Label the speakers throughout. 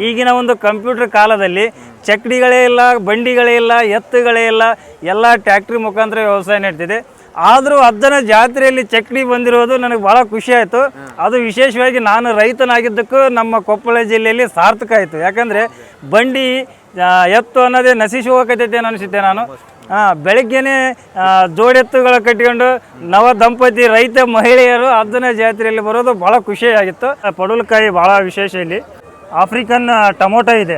Speaker 1: ಈಗಿನ ಒಂದು ಕಂಪ್ಯೂಟರ್ ಕಾಲದಲ್ಲಿ ಚಕ್ಡಿಗಳೇ ಇಲ್ಲ, ಬಂಡಿಗಳೇ ಇಲ್ಲ, ಎತ್ತುಗಳೇ ಇಲ್ಲ, ಎಲ್ಲ ಟ್ಯಾಕ್ಟ್ರಿ ಮುಖಾಂತರ ವ್ಯವಸಾಯ ನಡೀತಿದೆ. ಆದರೂ ಅಜ್ಜನ ಜಾತ್ರೆಯಲ್ಲಿ ಚಕ್ಡಿ ಬಂದಿರೋದು ನನಗೆ ಭಾಳ ಖುಷಿ ಆಯಿತು. ಅದು ವಿಶೇಷವಾಗಿ ನಾನು ರೈತನಾಗಿದ್ದಕ್ಕೂ ನಮ್ಮ ಕೊಪ್ಪಳ ಜಿಲ್ಲೆಯಲ್ಲಿ ಸಾರ್ಥಕ ಆಯಿತು. ಯಾಕಂದರೆ ಬಂಡಿ ಎತ್ತು ಅನ್ನೋದೇ ನಶಿಸಿ ಹೋಗಕತ್ತೈತೆ ಅನಿಸುತ್ತೆ. ನಾನು ಬೆಳಗ್ಗೆನೇ ಜೋಡೆತ್ತುಗಳ ಕಟ್ಟಿಕೊಂಡು ನವ ದಂಪತಿ ರೈತ ಮಹಿಳೆಯರು ಅಜ್ಜನ ಜಾತ್ರೆಯಲ್ಲಿ ಬರೋದು ಭಾಳ ಖುಷಿಯಾಗಿತ್ತು. ಪಡವಲಕಾಯಿ ಭಾಳ ವಿಶೇಷ. ಇಲ್ಲಿ ಆಫ್ರಿಕನ್ ಟೊಮೊಟೊ ಇದೆ.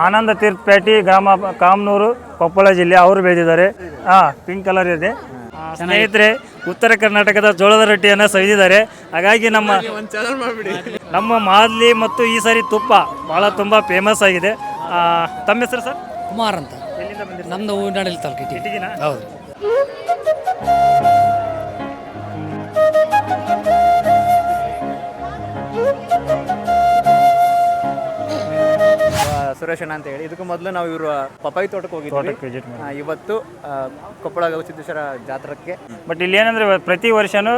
Speaker 1: ಆನಂದ ತೀರ್ಥ ಪೇಟೆ ಗ್ರಾಮ, ಕಾಮನೂರು, ಕೊಪ್ಪಳ ಜಿಲ್ಲೆ ಅವರು ಬೆಳೆದಿದ್ದಾರೆ. ಪಿಂಕ್ ಕಲರ್ ಇದೆ. ಸ್ನೇಹಿತರೆ, ಉತ್ತರ ಕರ್ನಾಟಕದ ಜೋಳದ ರೊಟ್ಟಿಯನ್ನು ಸವಿದಿದ್ದಾರೆ. ಹಾಗಾಗಿ ನಮ್ಮ ಮಾದ್ಲಿ ಮತ್ತು ಈ ಸಾರಿ ತುಪ್ಪ ಭಾಳ ತುಂಬ ಫೇಮಸ್ ಆಗಿದೆ. ತಮ್ಮ ಹೆಸರು ಸರ್?
Speaker 2: ಕುಮಾರ್ ಅಂತ.
Speaker 1: ಎಲ್ಲಿಂದ ಬಂದಿರಿ?
Speaker 2: ನಮ್ದು ಹೂವಿನಹಳ್ಳಿ ತಾಲೂಕು.
Speaker 1: ಇಟಗಿನ?
Speaker 2: ಹೌದು.
Speaker 3: ಸುರೇಶಣ್ಣ ಅಂತ ಹೇಳಿ. ಇದಕ್ಕೂ ಮೊದಲು ನಾವು ಇವರು ಪಪ್ಪಾಯಿ ತೋಟಕ್ಕೆ ಹೋಗಿದ್ವಿ. ಇವತ್ತು ಕೊಪ್ಪಳ ಗವಿಸಿದ್ದೇಶ್ವರ ಜಾತ್ರೆಗೆ.
Speaker 1: ಬಟ್ ಇಲ್ಲಿ ಏನಂದ್ರೆ ಪ್ರತಿ ವರ್ಷನೂ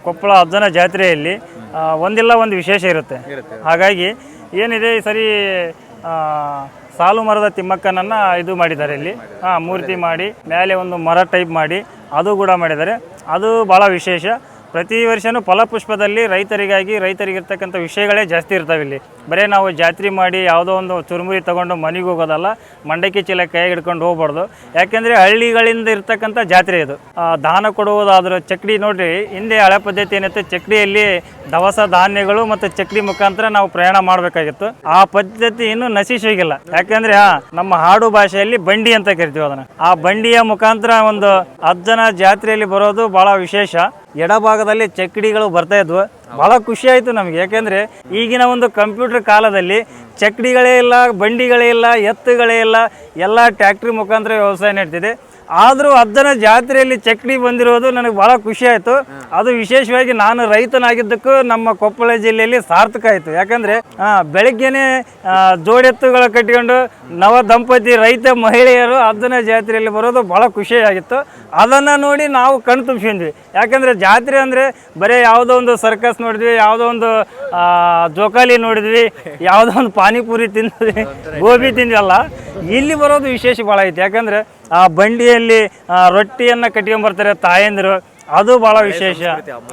Speaker 1: ಕೊಪ್ಪಳ ಅಜ್ಜನ ಜಾತ್ರೆಯಲ್ಲಿ ಒಂದಿಲ್ಲ ಒಂದು ವಿಶೇಷ ಇರುತ್ತೆ. ಹಾಗಾಗಿ ಏನಿದೆ ಈ ಸರಿ ಸಾಲು ಮರದ ತಿಮ್ಮಕ್ಕನನ್ನು ಇದು ಮಾಡಿದ್ದಾರೆ. ಇಲ್ಲಿ ಮೂರ್ತಿ ಮಾಡಿ ಮೇಲೆ ಒಂದು ಮರ ಟೈಪ್ ಮಾಡಿ ಅದು ಕೂಡ ಮಾಡಿದ್ದಾರೆ. ಅದು ಭಾಳ ವಿಶೇಷ. ಪ್ರತಿ ವರ್ಷವೂ ಫಲಪುಷ್ಪದಲ್ಲಿ ರೈತರಿಗಿರ್ತಕ್ಕಂಥ ವಿಷಯಗಳೇ ಜಾಸ್ತಿ ಇರ್ತವೆ. ಇಲ್ಲಿ ಬರೀ ನಾವು ಜಾತ್ರೆ ಮಾಡಿ ಯಾವುದೋ ಒಂದು ಚುರುಮುರಿ ತೊಗೊಂಡು ಮನೆಗೆ ಹೋಗೋದಲ್ಲ, ಮಂಡಕ್ಕಿ ಚೀಲ ಕೈಗೆ ಹಿಡ್ಕೊಂಡು ಹೋಗ್ಬಾರ್ದು. ಯಾಕೆಂದರೆ ಹಳ್ಳಿಗಳಿಂದ ಇರ್ತಕ್ಕಂಥ ಜಾತ್ರೆ ಇದು. ದಾನ ಕೊಡುವುದಾದರೂ ಚಕ್ಡಿ ನೋಡಿರಿ, ಹಿಂದೆ ಹಳೆ ಪದ್ಧತಿ ಏನಿತ್ತು, ಚಕ್ಡಿಯಲ್ಲಿ ದವಸ ಧಾನ್ಯಗಳು ಮತ್ತು ಚಕ್ಡಿ ಮುಖಾಂತರ ನಾವು ಪ್ರಯಾಣ ಮಾಡಬೇಕಾಗಿತ್ತು. ಆ ಪದ್ಧತಿ ಇನ್ನೂ ನಶಿಸಿ ಹೋಗಿಲ್ಲ. ಯಾಕೆಂದರೆ ನಮ್ಮ ಹಾಡು ಭಾಷೆಯಲ್ಲಿ ಬಂಡಿ ಅಂತ ಕರಿತೀವಿ ಅದನ್ನು. ಆ ಬಂಡಿಯ ಮುಖಾಂತರ ಒಂದು ಅಜ್ಜನ ಜಾತ್ರೆಯಲ್ಲಿ ಬರೋದು ಭಾಳ ವಿಶೇಷ. ಎಡಭಾಗದಲ್ಲಿ ಚಕ್ಡಿಗಳು ಬರ್ತಾ ಇದ್ವು. ಭಾಳ ಖುಷಿ ಆಯಿತು ನಮಗೆ. ಯಾಕೆಂದರೆ ಈಗಿನ ಒಂದು ಕಂಪ್ಯೂಟರ್ ಕಾಲದಲ್ಲಿ ಚಕ್ಡಿಗಳೇ ಇಲ್ಲ, ಬಂಡಿಗಳೇ ಇಲ್ಲ, ಎತ್ತುಗಳೇ ಇಲ್ಲ, ಎಲ್ಲ ಟ್ಯಾಕ್ಟ್ರಿ ಮುಖಾಂತರ ವ್ಯವಸಾಯ ನಡೀತಿದೆ. ಆದರೂ ಅಜ್ಜನ ಜಾತ್ರೆಯಲ್ಲಿ ಚಕ್ಡಿ ಬಂದಿರೋದು ನನಗೆ ಭಾಳ ಖುಷಿ ಆಯಿತು. ಅದು ವಿಶೇಷವಾಗಿ ನಾನು ರೈತನಾಗಿದ್ದಕ್ಕೂ ನಮ್ಮ ಕೊಪ್ಪಳ ಜಿಲ್ಲೆಯಲ್ಲಿ ಸಾರ್ಥಕ ಆಯಿತು. ಯಾಕಂದರೆ ಬೆಳಗ್ಗೆನೇ ಜೋಡೆತ್ತುಗಳ ಕಟ್ಟಿಕೊಂಡು ನವ ದಂಪತಿ ರೈತ ಮಹಿಳೆಯರು ಅಜ್ಜನ ಜಾತ್ರೆಯಲ್ಲಿ ಬರೋದು ಭಾಳ ಖುಷಿಯಾಗಿತ್ತು. ಅದನ್ನು ನೋಡಿ ನಾವು ಕಣ್ ತುಂಬಿಸಿದ್ವಿ. ಯಾಕಂದರೆ ಜಾತ್ರೆ ಅಂದರೆ ಬರೀ ಯಾವುದೋ ಒಂದು ಸರ್ಕಸ್ ನೋಡಿದ್ವಿ, ಯಾವುದೋ ಒಂದು ಜೋಕಾಲಿ ನೋಡಿದ್ವಿ, ಯಾವುದೋ ಒಂದು ಪಾನಿಪುರಿ ತಿಂದ್ವಿ, ಗೋಬಿ ತಿಂದ್ವಲ್ಲ. ಇಲ್ಲಿ ಬರೋದು ವಿಶೇಷ ಭಾಳ ಐತಿ. ಯಾಕಂದರೆ ಆ ಬಂಡಿಯಲ್ಲಿ ರೊಟ್ಟಿಯನ್ನು ಕಟ್ಕೊಂಡ್ಬರ್ತಾರೆ ತಾಯಂದಿರು. ಅದು ಭಾಳ ವಿಶೇಷ.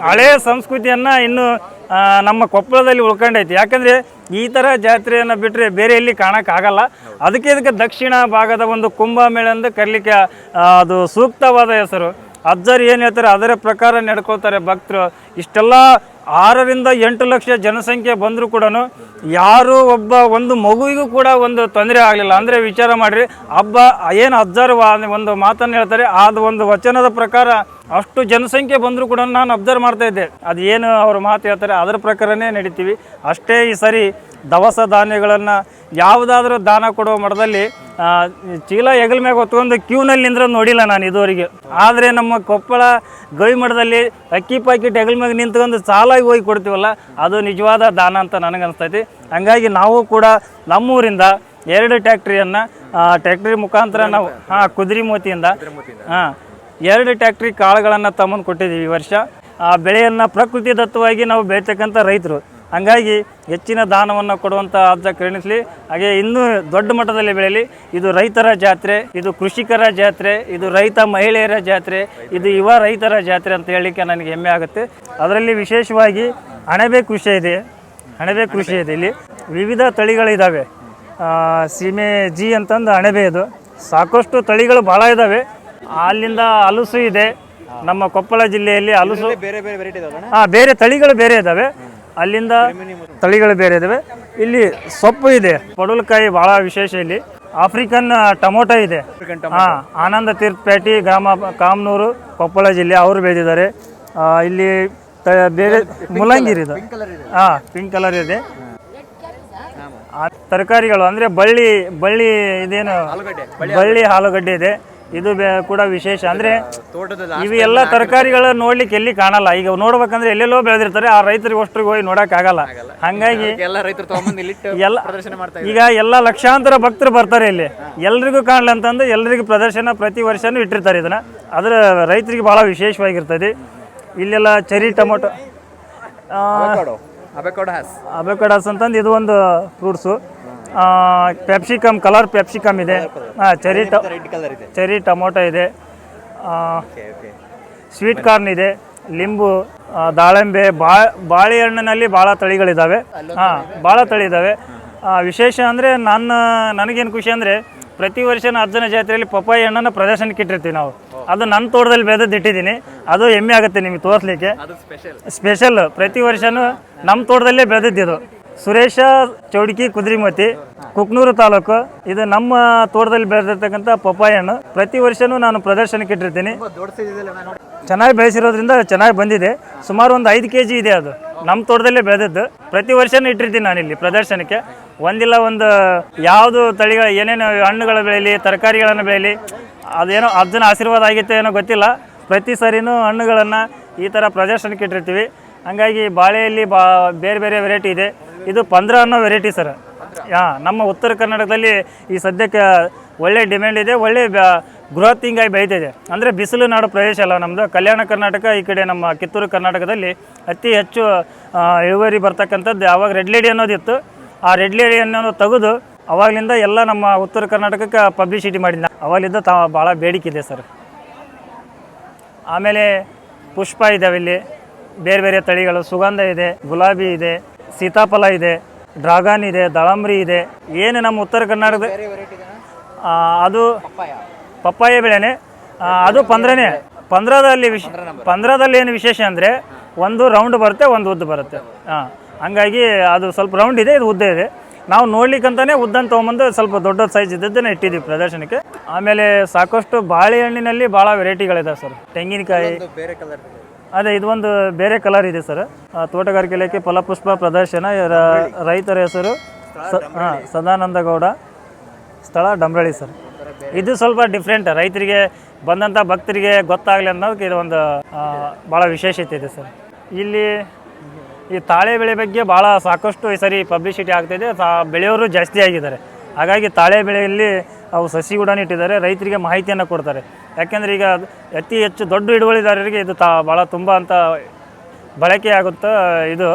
Speaker 1: ಹಳೆಯ ಸಂಸ್ಕೃತಿಯನ್ನು ಇನ್ನು ನಮ್ಮ ಕೊಪ್ಪಳದಲ್ಲಿ ಉಳ್ಕೊಂಡೈತಿ. ಯಾಕಂದರೆ ಈ ಥರ ಜಾತ್ರೆಯನ್ನು ಬಿಟ್ಟರೆ ಬೇರೆ ಎಲ್ಲಿ ಕಾಣೋಕ್ಕಾಗಲ್ಲ. ಇದಕ್ಕೆ ದಕ್ಷಿಣ ಭಾಗದ ಒಂದು ಕುಂಭಮೇಳ ಅಂತ ಕರೀಲಿಕ್ಕೆ ಅದು ಸೂಕ್ತವಾದ ಹೆಸರು. ಅಜ್ಜರು ಏನು ಹೇಳ್ತಾರೆ ಅದರ ಪ್ರಕಾರ ನಡ್ಕೊಳ್ತಾರೆ ಭಕ್ತರು. ಇಷ್ಟೆಲ್ಲ 6 ರಿಂದ 8 ಲಕ್ಷ ಜನಸಂಖ್ಯೆ ಬಂದರೂ ಕೂಡ ಯಾರು ಒಂದು ಮಗುವಿಗೂ ಕೂಡ ಒಂದು ತೊಂದರೆ ಆಗಲಿಲ್ಲ. ಅಂದರೆ ವಿಚಾರ ಮಾಡಿರಿ, ಹಬ್ಬ ಏನು ಅಜ್ಜರು ಒಂದು ಮಾತನ್ನು ಹೇಳ್ತಾರೆ, ಅದು ಒಂದು ವಚನದ ಪ್ರಕಾರ ಅಷ್ಟು ಜನಸಂಖ್ಯೆ ಬಂದರೂ ಕೂಡ ನಾನು ಅಬ್ಸರ್ವ್ ಮಾಡ್ತಾ ಇದ್ದೆ. ಅದು ಏನು ಅವ್ರ ಮಾತು ಹೇಳ್ತಾರೆ ಅದರ ಪ್ರಕಾರನೇ ನಡೀತೀವಿ ಅಷ್ಟೇ. ಈ ಸರಿ ದವಸ ಧಾನ್ಯಗಳನ್ನು ಯಾವುದಾದ್ರೂ ದಾನ ಕೊಡುವ ಮಠದಲ್ಲಿ ಚೀಲ ಹೆಗಲ ಮ್ಯಾಗ ಹೊತ್ಕೊಂಡು ಕ್ಯೂನಲ್ಲಿ ನಿಂದ್ರೆ ನೋಡಿಲ್ಲ ನಾನು ಇದುವರೆಗೆ. ಆದರೆ ನಮ್ಮ ಕೊಪ್ಪಳ ಗವಿ ಮಠದಲ್ಲಿ ಅಕ್ಕಿ ಪಾಕಿಟ್ ಹೆಗಲ ಮ್ಯಾಗ ನಿಂತ್ಕೊಂಡು ಸಾಲಾಗಿ ಹೋಗಿ ಕೊಡ್ತೀವಲ್ಲ, ಅದು ನಿಜವಾದ ದಾನ ಅಂತ ನನಗೆ ಅನಿಸ್ತೈತಿ. ಹಂಗಾಗಿ ನಾವು ಕೂಡ ನಮ್ಮೂರಿಂದ 2 ಟ್ಯಾಕ್ಟ್ರಿ ಮುಖಾಂತರ ನಾವು ಕುದುರೆ ಮೋತಿಯಿಂದ 2 ಟ್ಯಾಕ್ಟ್ರಿ ಕಾಳುಗಳನ್ನು ತಮ್ಮನ್ನು ಕೊಟ್ಟಿದ್ದೀವಿ ಈ ವರ್ಷ. ಆ ಬೆಳೆಯನ್ನು ಪ್ರಕೃತಿ ದತ್ತವಾಗಿ ನಾವು ಬೆಳೀತಕ್ಕಂಥ ರೈತರು. ಹಾಗಾಗಿ ಹೆಚ್ಚಿನ ದಾನವನ್ನು ಕೊಡುವಂಥ ಅಜ್ಜ ಕರುಣಿಸಲಿ. ಹಾಗೆ ಇನ್ನೂ ದೊಡ್ಡ ಮಟ್ಟದಲ್ಲಿ ಬೆಳೆಯಲಿ. ಇದು ರೈತರ ಜಾತ್ರೆ, ಇದು ಕೃಷಿಕರ ಜಾತ್ರೆ, ಇದು ರೈತ ಮಹಿಳೆಯರ ಜಾತ್ರೆ, ಇದು ಯುವ ರೈತರ ಜಾತ್ರೆ ಅಂತ ಹೇಳಲಿಕ್ಕೆ ನನಗೆ ಹೆಮ್ಮೆ ಆಗುತ್ತೆ. ಅದರಲ್ಲಿ ವಿಶೇಷವಾಗಿ ಅಣಬೆ ಕೃಷಿ ಇದೆ. ಇಲ್ಲಿ ವಿವಿಧ ತಳಿಗಳಿದ್ದಾವೆ. ಸೀಮೆ ಜಿ ಅಂತಂದು ಅಣಬೆ, ಇದು ಸಾಕಷ್ಟು ತಳಿಗಳು ಭಾಳ ಇದ್ದಾವೆ. ಅಲ್ಲಿಂದ ಹಲಸು ಇದೆ. ನಮ್ಮ ಕೊಪ್ಪಳ ಜಿಲ್ಲೆಯಲ್ಲಿ ಹಲಸು ಬೇರೆ ತಳಿಗಳು ಬೇರೆ ಇದ್ದಾವೆ. ಅಲ್ಲಿಂದ ತಳಿಗಳು ಬೇರೆ ಇದ್ದಾವೆ. ಇಲ್ಲಿ ಸೊಪ್ಪು ಇದೆ. ಪಡವಲಕಾಯಿ ಭಾಳ ವಿಶೇಷ. ಇಲ್ಲಿ ಆಫ್ರಿಕನ್ ಟೊಮೊಟೊ ಇದೆ. ಆನಂದ ತೀರ್ಥ ಪೇಟೆ ಗ್ರಾಮ, ಕಾಮನೂರು, ಕೊಪ್ಪಳ ಜಿಲ್ಲೆ ಅವರು ಬೆಳೆದಿದ್ದಾರೆ. ಇಲ್ಲಿ ಬೇರೆ ಮುಲ್ಲಂಗಿ ಇದೆ. ಪಿಂಕ್ ಕಲರ್ ಇದೆ. ತರಕಾರಿಗಳು ಅಂದರೆ ಬಳ್ಳಿ ಇದೇನು ಬಳ್ಳಿ ಆಲೂಗಡ್ಡೆ ಇದೆ. ಇದು ಕೂಡ ವಿಶೇಷ. ಅಂದರೆ ಇವು ಎಲ್ಲ ತರಕಾರಿಗಳು ನೋಡ್ಲಿಕ್ಕೆ ಎಲ್ಲಿ ಕಾಣಲ್ಲ. ಈಗ ನೋಡ್ಬೇಕಂದ್ರೆ ಎಲ್ಲೆಲ್ಲೋ ಬೆಳೆದಿರ್ತಾರೆ, ಆ ರೈತರಿಗೆ ಅಷ್ಟ್ರಿಗೆ ಹೋಗಿ ನೋಡೋಕ್ಕಾಗಲ್ಲ. ಹಾಗಾಗಿ ಈಗ ಎಲ್ಲ ಲಕ್ಷಾಂತರ ಭಕ್ತರು ಬರ್ತಾರೆ ಇಲ್ಲಿ, ಎಲ್ರಿಗೂ ಕಾಣಲಿ ಅಂತಂದು ಎಲ್ರಿಗೂ ಪ್ರದರ್ಶನ ಪ್ರತಿ ವರ್ಷನೂ ಇಟ್ಟಿರ್ತಾರೆ. ಇದನ್ನು ಅದರ ರೈತರಿಗೆ ಭಾಳ ವಿಶೇಷವಾಗಿರ್ತದೆ. ಇಲ್ಲೆಲ್ಲ ಚೆರಿ ಟೊಮೊಟೊ,
Speaker 3: ಅಬೆಕೋಡಾಸ್.
Speaker 1: ಅಬೆಕೋಡಾಸ್ ಅಂತಂದು ಇದು ಒಂದು ಫ್ರೂಟ್ಸು. ಪೆಪ್ಸಿಕಮ್, ಕಲರ್ ಪೆಪ್ಸಿಕಮ್ ಇದೆ.
Speaker 3: ರೆಡ್ ಕಲರ್ ಇದೆ.
Speaker 1: ಚೆರಿ ಟೊಮೊಟೊ ಇದೆ.
Speaker 3: Okay okay.
Speaker 1: ಸ್ವೀಟ್ ಕಾರ್ನ್ ಇದೆ, ಲಿಂಬು, ದಾಳಿಂಬೆ, ಬಾಳೆಹಣ್ಣಿನಲ್ಲಿ ಭಾಳ ತಳಿಗಳಿದ್ದಾವೆ. ಭಾಳ ತಳಿ ಇದ್ದಾವೆ. ವಿಶೇಷ ಅಂದರೆ ನನಗೇನು ಖುಷಿ ಅಂದರೆ ಪ್ರತಿ ವರ್ಷ ಅಜ್ಜನ ಜಾತ್ರೆಯಲ್ಲಿ ಪಪ್ಪಾಯಿ ಹಣ್ಣನ್ನು ಪ್ರದರ್ಶನಕ್ಕೆ ಇಟ್ಟಿರ್ತೀವಿ ನಾವು. ಅದು ನನ್ನ ತೋಟದಲ್ಲಿ ಬೆಳೆದು ಇಟ್ಟಿದ್ದೀನಿ. ಅದು ಹೆಮ್ಮೆ ಆಗುತ್ತೆ ನಿಮಗೆ ತೋರಿಸ್ಲಿಕ್ಕೆ. ಸ್ಪೆಷಲ್ ಪ್ರತಿ ವರ್ಷನೂ ನಮ್ಮ ತೋಟದಲ್ಲೇ ಬೆಳೆದಿದ್ದು. ಸುರೇಶ ಚೌಡಿಕಿ, ಕುದ್ರಿಮತಿ, ಕುಕ್ನೂರು ತಾಲೂಕು. ಇದು ನಮ್ಮ ತೋಟದಲ್ಲಿ ಬೆಳೆದಿರ್ತಕ್ಕಂಥ ಪಪ್ಪಾಯಿ ಹಣ್ಣು. ಪ್ರತಿ ವರ್ಷನೂ ನಾನು ಪ್ರದರ್ಶನಕ್ಕೆ ಇಟ್ಟಿರ್ತೀನಿ. ಚೆನ್ನಾಗಿ ಬೆಳೆಸಿರೋದ್ರಿಂದ ಚೆನ್ನಾಗಿ ಬಂದಿದೆ. ಸುಮಾರು ಒಂದು 5 kg ಇದೆ. ಅದು ನಮ್ಮ ತೋಟದಲ್ಲೇ ಬೆಳೆದದ್ದು. ಪ್ರತಿ ವರ್ಷನೂ ಇಟ್ಟಿರ್ತೀನಿ ನಾನಿಲ್ಲಿ ಪ್ರದರ್ಶನಕ್ಕೆ. ಒಂದಿಲ್ಲ ಒಂದು ಯಾವುದು ತಳಿಗಳ ಏನೇನು ಹಣ್ಣುಗಳು ಬೆಳೀಲಿ, ತರಕಾರಿಗಳನ್ನು ಬೆಳೀಲಿ, ಅದೇನೋ ಅಜ್ಜನ ಆಶೀರ್ವಾದ ಆಗಿತ್ತು ಏನೋ ಗೊತ್ತಿಲ್ಲ. ಪ್ರತಿ ಸರಿನೂ ಹಣ್ಣುಗಳನ್ನು ಈ ಥರ ಪ್ರದರ್ಶನಕ್ಕೆ ಇಟ್ಟಿರ್ತೀವಿ. ಹಂಗಾಗಿ ಬಾಳೆಯಲ್ಲಿ ಬೇರೆ ಬೇರೆ ವೆರೈಟಿ ಇದೆ. ಇದು 15 ಅನ್ನೋ ವೆರೈಟಿ ಸರ್. ನಮ್ಮ ಉತ್ತರ ಕರ್ನಾಟಕದಲ್ಲಿ ಈ ಸದ್ಯಕ್ಕೆ ಒಳ್ಳೆ ಡಿಮ್ಯಾಂಡ್ ಇದೆ. ಒಳ್ಳೆ ಗ್ರೋತ್ ಹಿಂಗಾಗಿ ಬೆಳೀತಿದೆ. ಅಂದರೆ ಬಿಸಿಲು ನಾಡು ಪ್ರದೇಶ ಅಲ್ಲ ನಮ್ಮದು. ಕಲ್ಯಾಣ ಕರ್ನಾಟಕ ಈ ಕಡೆ ನಮ್ಮ ಕಿತ್ತೂರು ಕರ್ನಾಟಕದಲ್ಲಿ ಅತಿ ಹೆಚ್ಚು ಇಳುವರಿ ಬರ್ತಕ್ಕಂಥದ್ದು. ಆವಾಗ ರೆಡ್ ಲೇಡಿ ಅನ್ನೋದಿತ್ತು. ಆ ರೆಡ್ ಲೇಡಿ ಅನ್ನೋದು ತೆಗೆದು ಅವಾಗಲಿಂದ ಎಲ್ಲ ನಮ್ಮ ಉತ್ತರ ಕರ್ನಾಟಕಕ್ಕೆ ಪಬ್ಲಿಸಿಟಿ ಮಾಡಿದ್ದ. ಅವಾಗಲಿಂದ ಭಾಳ ಬೇಡಿಕೆ ಇದೆ ಸರ್. ಆಮೇಲೆ ಪುಷ್ಪ ಇದ್ದಾವೆ ಇಲ್ಲಿ, ಬೇರೆ ಬೇರೆ ತಳಿಗಳು. ಸುಗಂಧ ಇದೆ, ಗುಲಾಬಿ ಇದೆ, ಸೀತಾಫಲ ಇದೆ, ಡ್ರಾಗನ್ ಇದೆ, ದಾಳಂಬ್ರಿ ಇದೆ. ಏನು ನಮ್ಮ ಉತ್ತರ ಕರ್ನಾಟಕದ ಅದು ಪಪ್ಪಾಯ ಬೆಳೆನೇ. ಅದು 15ನೇ. 15ರಲ್ಲಿ ಏನು ವಿಶೇಷ ಅಂದರೆ ಒಂದು ರೌಂಡ್ ಬರುತ್ತೆ, ಒಂದು ಉದ್ದ ಬರುತ್ತೆ. ಹಂಗಾಗಿ ಅದು ಸ್ವಲ್ಪ ರೌಂಡ್ ಇದೆ, ಇದು ಉದ್ದ ಇದೆ. ನಾವು ನೋಡ್ಲಿಕ್ಕಂತಾನೆ ಉದ್ದನ್ನು ತೊಗೊಂಬಂದು ಸ್ವಲ್ಪ ದೊಡ್ಡ ಸೈಜ್ ಇದ್ದದ್ದನ್ನು ಇಟ್ಟಿದ್ದೀವಿ ಪ್ರದರ್ಶನಕ್ಕೆ. ಆಮೇಲೆ ಸಾಕಷ್ಟು ಬಾಳೆಹಣ್ಣಿನಲ್ಲಿ ಭಾಳ ವೆರೈಟಿಗಳಿದೆ ಸರ್. ತೆಂಗಿನಕಾಯಿ ಅದೇ ಇದು ಒಂದು ಬೇರೆ ಕಲರ್ ಇದೆ ಸರ್. ತೋಟಗಾರಿಕೆ ಇಲಾಖೆ ಫಲಪುಷ್ಪ ಪ್ರದರ್ಶನ. ರೈತರ ಹೆಸರು ಸದಾನಂದ ಗೌಡ, ಸ್ಥಳ ಡಂಬ್ರಳ್ಳಿ ಸರ್. ಇದು ಸ್ವಲ್ಪ ಡಿಫ್ರೆಂಟ್. ರೈತರಿಗೆ ಬಂದಂಥ ಭಕ್ತರಿಗೆ ಗೊತ್ತಾಗಲಿ ಅನ್ನೋದಕ್ಕೆ ಇದು ಒಂದು ಭಾಳ ವಿಶೇಷತೆ ಇದೆ ಸರ್. ಇಲ್ಲಿ ಈ ತಾಳೆ ಬೆಳೆ ಬಗ್ಗೆ ಭಾಳ ಸಾಕಷ್ಟು ಈ ಸರಿ ಪಬ್ಲಿಸಿಟಿ ಆಗ್ತಾಯಿದೆ. ಬೆಳೆಯೋರು ಜಾಸ್ತಿ ಆಗಿದ್ದಾರೆ. ಹಾಗಾಗಿ ತಾಳೆ ಬೆಳೆಯಲ್ಲಿ ಅವು ಸಸಿ ಕೂಡ ಇಟ್ಟಿದ್ದಾರೆ. ರೈತರಿಗೆ ಮಾಹಿತಿಯನ್ನು ಕೊಡ್ತಾರೆ. ಯಾಕೆಂದರೆ ಈಗ ಅತಿ ಹೆಚ್ಚು ದೊಡ್ಡ ಹಿಡುವಳಿದಾರರಿಗೆ ಇದು ಭಾಳ ತುಂಬ ಅಂತ ಬಳಕೆ ಆಗುತ್ತೆ ಇದು.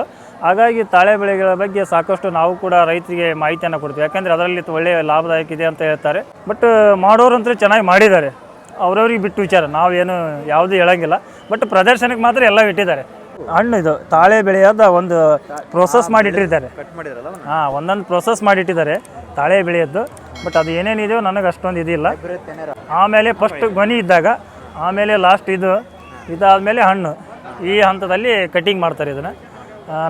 Speaker 1: ಹಾಗಾಗಿ ತಾಳೆ ಬೆಳೆಗಳ ಬಗ್ಗೆ ಸಾಕಷ್ಟು ನಾವು ಕೂಡ ರೈತರಿಗೆ ಮಾಹಿತಿಯನ್ನು ಕೊಡ್ತೀವಿ. ಯಾಕೆಂದರೆ ಅದರಲ್ಲಿ ಒಳ್ಳೆಯ ಲಾಭದಾಯಕ ಇದೆ ಅಂತ ಹೇಳ್ತಾರೆ. ಬಟ್ ಮಾಡೋರಂತೂ ಚೆನ್ನಾಗಿ ಮಾಡಿದ್ದಾರೆ. ಅವ್ರವ್ರಿಗೆ ಬಿಟ್ಟು ವಿಚಾರ, ನಾವೇನು ಯಾವುದೂ ಹೇಳೋಂಗಿಲ್ಲ. ಬಟ್ ಪ್ರದರ್ಶನಕ್ಕೆ ಮಾತ್ರ ಎಲ್ಲ ಇಟ್ಟಿದ್ದಾರೆ. ಹಣ್ಣು ಇದು ತಾಳೆ ಬೆಳೆಯೋದ ಒಂದು ಪ್ರೊಸೆಸ್ ಮಾಡಿಟ್ಟಿದ್ದಾರೆ. ಒಂದೊಂದು ಪ್ರೊಸೆಸ್ ಮಾಡಿಟ್ಟಿದ್ದಾರೆ ತಾಳೆ ಬೆಳೆಯೋದು. ಬಟ್ ಅದು ಏನೇನಿದೆಯೋ ನನಗೆ ಅಷ್ಟೊಂದು ಇದಿಲ್ಲ. ಆಮೇಲೆ ಫಸ್ಟ್ ಗೊನೆ ಇದ್ದಾಗ, ಆಮೇಲೆ ಲಾಸ್ಟ್ ಇದಾದಮೇಲೆ ಹಣ್ಣು. ಈ ಹಂತದಲ್ಲಿ ಕಟಿಂಗ್ ಮಾಡ್ತಾರೆ ಇದನ್ನು.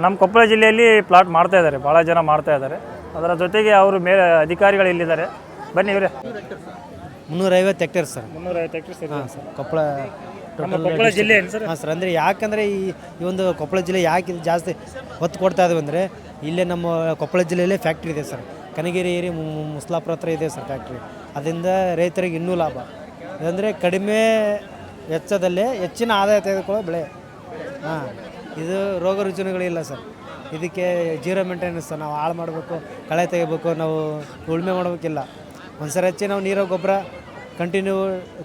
Speaker 1: ನಮ್ಮ ಕೊಪ್ಪಳ ಜಿಲ್ಲೆಯಲ್ಲಿ ಪ್ಲಾಟ್ ಮಾಡ್ತಾಯಿದ್ದಾರೆ, ಭಾಳ ಜನ ಮಾಡ್ತಾಯಿದ್ದಾರೆ. ಅದರ ಜೊತೆಗೆ ಅವರು ಮೇಲೆ ಅಧಿಕಾರಿಗಳು ಇಲ್ಲಿದ್ದಾರೆ. ಬನ್ನಿ ಇವರೇ.
Speaker 2: 350 hectare sir.
Speaker 1: 350 hectare sir.
Speaker 2: Koppal
Speaker 1: ಜಿಲ್ಲೆ ಏನು ಸರ್?
Speaker 2: ಹಾಂ ಸರ್. ಅಂದರೆ ಯಾಕಂದರೆ ಈ ಒಂದು ಕೊಪ್ಪಳ ಜಿಲ್ಲೆ ಯಾಕೆ ಇದು ಜಾಸ್ತಿ ಒತ್ತು ಕೊಡ್ತಾ ಇದ್ದೀವಿ ಅಂದರೆ ಇಲ್ಲೇ ನಮ್ಮ ಕೊಪ್ಪಳ ಜಿಲ್ಲೆಯಲ್ಲೇ ಫ್ಯಾಕ್ಟ್ರಿ ಇದೆ ಸರ್. ಕನಗಿರಿ ಏರಿ ಮುಸ್ಲಾಪುರ ಹತ್ರ ಇದೆ ಸರ್ ಫ್ಯಾಕ್ಟ್ರಿ. ಅದರಿಂದ ರೈತರಿಗೆ ಇನ್ನೂ ಲಾಭ. ಅಂದರೆ ಕಡಿಮೆ ವೆಚ್ಚದಲ್ಲೇ ಹೆಚ್ಚಿನ ಆದಾಯ ತೆಗೆದುಕೊಳ್ಳೋ ಬೆಳೆ. ಇದು ರೋಗ ರುಜಿನಗಳಿಲ್ಲ ಸರ್. ಇದಕ್ಕೆ ಜೀರೋ ಮೇಂಟೆನೆನ್ಸ್. ನಾವು ಹಾಳು ಮಾಡಬೇಕು, ಕಳೆ ತೆಗಿಬೇಕು, ನಾವು ಉಳುಮೆ ಮಾಡಬೇಕಿಲ್ಲ. ಒಂದು ಸರಿ ಹಚ್ಚಿ ನಾವು ನೀರು ಗೊಬ್ಬರ ಕಂಟಿನ್ಯೂ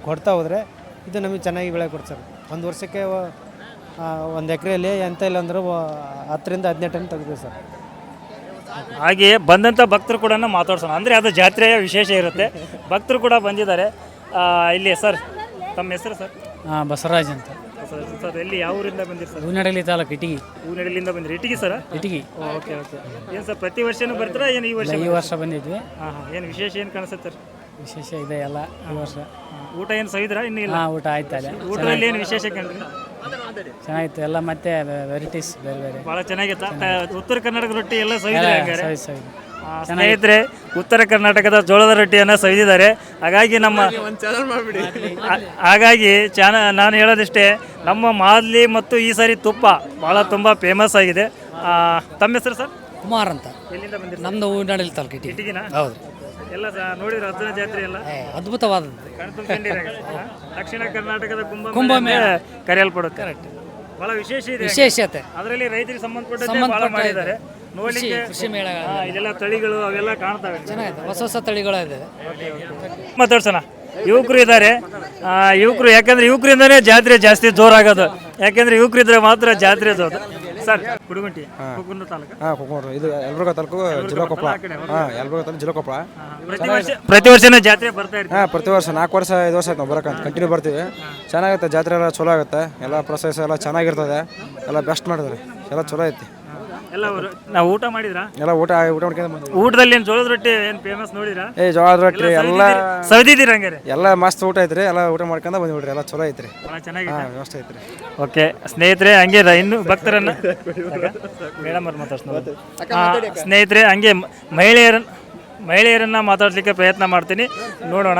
Speaker 2: ಕೊಡ್ತಾ ಹೋದರೆ ಇದು ನಮಗೆ ಚೆನ್ನಾಗಿ ಬೆಳೆ ಕೊಡ್ತಾರೆ. ಒಂದು ವರ್ಷಕ್ಕೆ 1 ಎಕರೆಯಲ್ಲಿ ಎಂತ ಇಲ್ಲ ಅಂದ್ರೆ 10ರಿಂದ 18 ಟನ್ ತೆಗೆದು ಸರ್.
Speaker 1: ಹಾಗೆಯೇ ಬಂದಂಥ ಭಕ್ತರು ಕೂಡ ಮಾತಾಡ್ಸೋಣ. ಅಂದರೆ ಅದು ಜಾತ್ರೆಯ ವಿಶೇಷ ಇರುತ್ತೆ. ಭಕ್ತರು ಕೂಡ ಬಂದಿದ್ದಾರೆ ಇಲ್ಲಿ. ಸರ್ ತಮ್ಮ ಹೆಸರು ಸರ್?
Speaker 2: ಬಸವರಾಜ್ ಅಂತ
Speaker 1: ಸರ್. ಎಲ್ಲಿ ಯಾವ ಊರಿಂದ ಬಂದಿರಿ ಸರ್?
Speaker 2: ಹೂನಡಲಿ ತಾಲೂಕು ಇಟಗಿ.
Speaker 1: ಹೂನಡಲಿಂದ ಬಂದಿರಿ? Itagi sir?
Speaker 2: Itagi.
Speaker 1: Okay okay. ಏನು ಸರ್ ಪ್ರತಿ ವರ್ಷನೂ ಬರ್ತೀರಾ ಏನು ಈ ವರ್ಷ?
Speaker 2: ಈ ವರ್ಷ ಬಂದಿದ್ವಿ.
Speaker 1: ಏನು ವಿಶೇಷ ಏನು ಕಾಣಿಸುತ್ತೆ ಸರ್?
Speaker 2: ವಿಶೇಷ ಇದೆ ಎಲ್ಲ ಈ ವರ್ಷ.
Speaker 1: ಊಟ ಏನು ಸವಿದ್ರಾ? ಇನ್ನೂ ಇಲ್ಲ.
Speaker 2: ಊಟ ಆಯ್ತು. ಅಲ್ಲ
Speaker 1: ಊಟದಲ್ಲಿ ಏನು ವಿಶೇಷ ಕಂಡ್ರಿ?
Speaker 2: ಚೆನ್ನಾಗಿತ್ತು ಎಲ್ಲ. ಮತ್ತೆ ವೆರೈಟೀಸ್ ಬೇರೆ ಬೇರೆ
Speaker 1: ಭಾಳ ಚೆನ್ನಾಗಿತ್ತು. ಉತ್ತರ ಕರ್ನಾಟಕ ರೊಟ್ಟಿ ಎಲ್ಲ ಸವಿದ್ರೆ ಸ್ನೇಹಿತರೆ, ಉತ್ತರ ಕರ್ನಾಟಕದ ಜೋಳದ ರೊಟ್ಟಿಯನ್ನು ಸವಿದಿದ್ದಾರೆ. ಹಾಗಾಗಿ ನಾನು ಹೇಳೋದಿಷ್ಟೇ, ನಮ್ಮ ಮಾದ್ಲಿ ಮತ್ತು ಈ ಸಾರಿ ತುಪ್ಪ ಭಾಳ ತುಂಬ ಫೇಮಸ್ ಆಗಿದೆ. ತಮ್ಮ ಹೆಸರು ಸರ್?
Speaker 2: ಕುಮಾರ್ ಅಂತ.
Speaker 1: ಎಲ್ಲಿಂದ ಬಂದಿರಿ?
Speaker 2: ನಮ್ಮದು ಹೂನಡಲಿ ತಾಲೂಕು
Speaker 1: ಇಟಗಿನ.
Speaker 2: ಹೌದು.
Speaker 1: ಎಲ್ಲ ನೋಡಿದ್ರೆ ಅಜ್ಜನ ಜಾತ್ರೆ ಎಲ್ಲ
Speaker 2: ಅದ್ಭುತವಾದದ್ದು.
Speaker 1: ದಕ್ಷಿಣ ಕರ್ನಾಟಕದ ಕುಂಭಮೇಳ ಕರೆಯಲ್ಪಡುತ್ತೆ. ಕರೆಕ್ಟ್. ಬಹಳ ವಿಶೇಷತೆ. ಅದರಲ್ಲಿ ರೈತರಿಗೆ ಸಂಬಂಧಪಟ್ಟ ಮಾಡಿದ್ದಾರೆ. ನೋಡ್ಲಿಕ್ಕೆ
Speaker 2: ಕೃಷಿ ಮೇಳ
Speaker 1: ಇದೆಲ್ಲ ತಳಿಗಳು ಅವೆಲ್ಲ ಕಾಣ್ತವೆ.
Speaker 2: ಚೆನ್ನಾಗಿದೆ. ಹೊಸ ತಳಿಗಳು ಇದೆ.
Speaker 1: ಮಾತಾಡ್ಸೋಣ. ಯುವಕರು ಇದ್ದಾರೆ. ಯುವಕರು ಯಾಕಂದ್ರೆ ಯುವಕರಿಂದನೇ ಜಾತ್ರೆ ಜಾಸ್ತಿ ಜೋರಾಗೋದು. ಯಾಕಂದ್ರೆ ಯುವಕರಿದ್ರೆ ಮಾತ್ರ ಜಾತ್ರೆ ಜೋರು. ಸರ್ ಕುಡುಗುಂಟಿ ಕುಕ್ಕುಂದ ತಾಲೂಕು
Speaker 4: ಹಾಂ ಕೊಕ್ಕೂರು ಇದು ಯಲಬುರ್ಗಾ ತಾಲೂಕು ಜಿಲ್ಲಾ ಕೊಪ್ಪಳ. ಹಾಂ ಯಲಬುರ್ಗಾ ತಾಲೂಕು ಜಿಲ್ಲಾ ಕೊಪ್ಪಳ.
Speaker 1: ಪ್ರತಿ ವರ್ಷನೂ ಜಾತ್ರೆ ಬರ್ತಾ ಇರ್ತೀವಿ.
Speaker 4: ಹಾಂ ಪ್ರತಿ ವರ್ಷ 4 ವರ್ಷ 5 ವರ್ಷ ಆಯ್ತು ನಾವು ಬರೋಕಂತ ಕಂಟಿನ್ಯೂ ಬರ್ತೀವಿ. ಚೆನ್ನಾಗುತ್ತೆ ಜಾತ್ರೆ ಎಲ್ಲ ಚಲೋ ಆಗುತ್ತೆ, ಎಲ್ಲ ಪ್ರೊಸೆಸ್ ಎಲ್ಲ ಚೆನ್ನಾಗಿರ್ತದೆ, ಎಲ್ಲ ಬೆಸ್ಟ್ ಮಾಡಿದ್ರೆ ಎಲ್ಲ ಚಲೋ ಐತಿ.
Speaker 1: ಎಲ್ಲ ನಾವು ಊಟ ಮಾಡಿದ್ರಾ?
Speaker 4: ಎಲ್ಲ ಊಟ ಮಾಡ್ಕೊಂಡು ಬಂದ್ವಿ.
Speaker 1: ಊಟದಲ್ಲಿ ಏನು ಜೋಳದ ರೊಟ್ಟಿ ಏನು ಫೇಮಸ್ ನೋಡಿದ್ರಾ?
Speaker 4: ಜೋಳದ ರೊಟ್ಟಿ ಎಲ್ಲ
Speaker 1: ಸೌದಿದ್ದೀರ ಹಂಗಾರೆ?
Speaker 4: ಎಲ್ಲ ಮಸ್ತ್ ಊಟ ಐತ್ರಿ, ಎಲ್ಲ ಊಟ ಮಾಡ್ಕೊಂಡು ಬಂದ್ಬಿಡ್ರಿ, ಎಲ್ಲ ಚಲೋ ಐತ್ರಿ,
Speaker 1: ಭಾಳ ಚೆನ್ನಾಗಿದೆ.
Speaker 4: ಹಾಂ ವ್ಯವಸ್ಥೆ ಐತ್ರಿ.
Speaker 1: ಓಕೆ ಸ್ನೇಹಿತರೆ, ಹಂಗೆ ಇನ್ನು ಭಕ್ತರನ್ನ ಮೇಡಮ್ ಅವ್ರು ಮಾತಾಡ್ಸ್ತಾರೆ. ಸ್ನೇಹಿತರೆ, ಹಂಗೆ ಮಹಿಳೆಯರನ್ನ ಮಾತಾಡ್ಲಿಕ್ಕೆ ಪ್ರಯತ್ನ ಮಾಡ್ತೀನಿ, ನೋಡೋಣ.